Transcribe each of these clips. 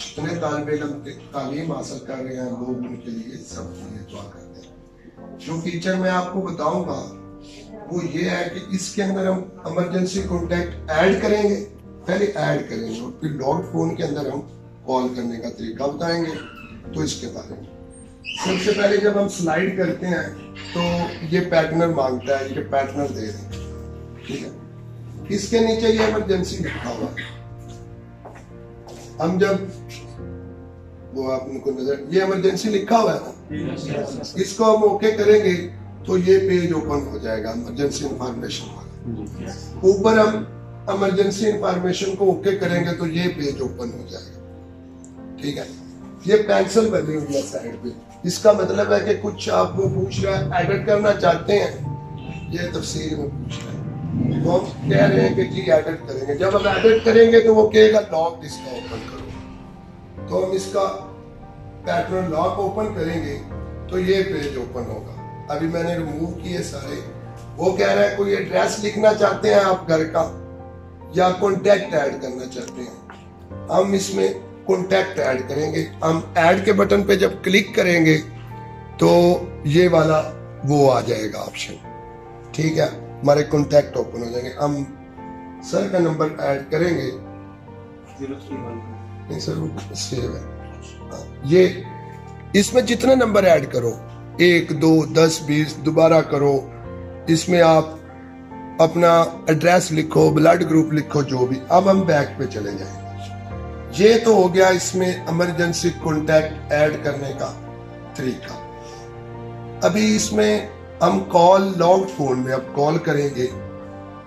जितने तालिब इल्म तालीम हासिल कर रहे हैं लोग उनके लिए सब लिए दुआ करते हैं। जो फीचर मैं आपको बताऊंगा वो ये है कि इसके अंदर हम इमरजेंसी कॉन्टैक्ट ऐड करेंगे, पहले ऐड करेंगे और फिर लॉक्ड फोन के अंदर हम कॉल करने का तरीका बताएंगे। तो इसके बारे में सबसे पहले जब हम स्लाइड करते हैं तो ये पैटर्नर मांगता है, ये पैटर्नर दे दें, ठीक है। इसके नीचे ये इमरजेंसी लिखा हुआ है। हम जब वो आपको नजर ये इमरजेंसी लिखा हुआ है ना, इसको हम ओके करेंगे तो ये पेज ओपन हो जाएगा इमरजेंसी इंफॉर्मेशन वाला। ऊपर हम इमरजेंसी इंफॉर्मेशन को ओके करेंगे तो ये पेज ओपन हो जाएगा, ठीक है। ये पेंसिल बनी हुई है साइड पे, इसका मतलब है कि कुछ आपको पूछ रहा है, एडिट करना चाहते हैं, ये तफसील में पूछ रहा है, तो हम कह रहे हैं कि जी एडिट करेंगे। जब हम एडिट करेंगे तो वो कहेगा लॉक इसका ओपन करो, तो हम इसका पैटर्न लॉक ओपन करेंगे तो ये पेज ओपन होगा। अभी मैंने रिमूव किए सारे। वो कह रहा है कोई एड्रेस लिखना चाहते हैं आप घर का या कॉन्टैक्ट ऐड करना चाहते हैं, हम इसमें कॉन्टैक्ट ऐड करेंगे। हम ऐड के बटन पे जब क्लिक करेंगे तो ये वाला वो आ जाएगा ऑप्शन, ठीक है, हमारे कॉन्टैक्ट ओपन हो जाएंगे। हम सर का नंबर ऐड करेंगे, 031 नहीं सर सेव है ये। इसमें जितने नंबर ऐड करो 1 2 10 20 दोबारा करो, इसमें आप अपना एड्रेस लिखो, ब्लड ग्रुप लिखो, जो भी। अब हम बैक पे चले जाएंगे। ये तो हो गया इसमें इमरजेंसी कॉन्टैक्ट ऐड करने का तरीका। अभी इसमें हम कॉल लॉक्ड फोन में अब कॉल करेंगे।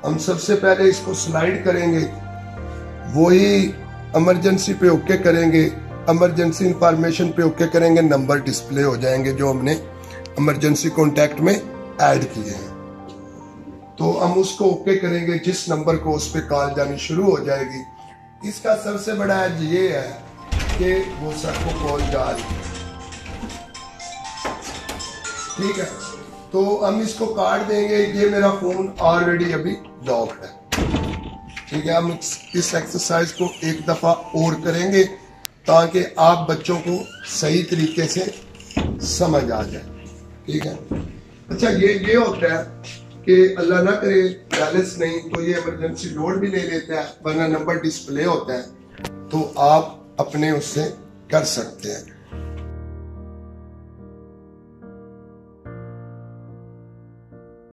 हम सबसे पहले इसको स्लाइड करेंगे, वही इमरजेंसी पे ओके करेंगे, इमरजेंसी इंफॉर्मेशन पे ओके करेंगे, नंबर डिस्प्ले हो जाएंगे जो हमने इमरजेंसी कॉन्टैक्ट में ऐड किए हैं। तो हम उसको ओके करेंगे, जिस नंबर को उस पर कॉल जानी शुरू हो जाएगी। इसका सबसे बड़ा एज ये है कि वो सबको कॉल जा रही है, ठीक है। तो हम इसको काट देंगे, ये मेरा फोन ऑलरेडी अभी लॉक्ड है, ठीक है। हम इस एक्सरसाइज को एक दफा और करेंगे ताकि आप बच्चों को सही तरीके से समझ आ जाए, ठीक है। अच्छा ये होता है कि अल्लाह ना करे बैलेंस नहीं तो ये इमरजेंसी लोड भी ले लेता है, वरना नंबर डिस्प्ले होता है, तो आप अपने उससे कर सकते हैं।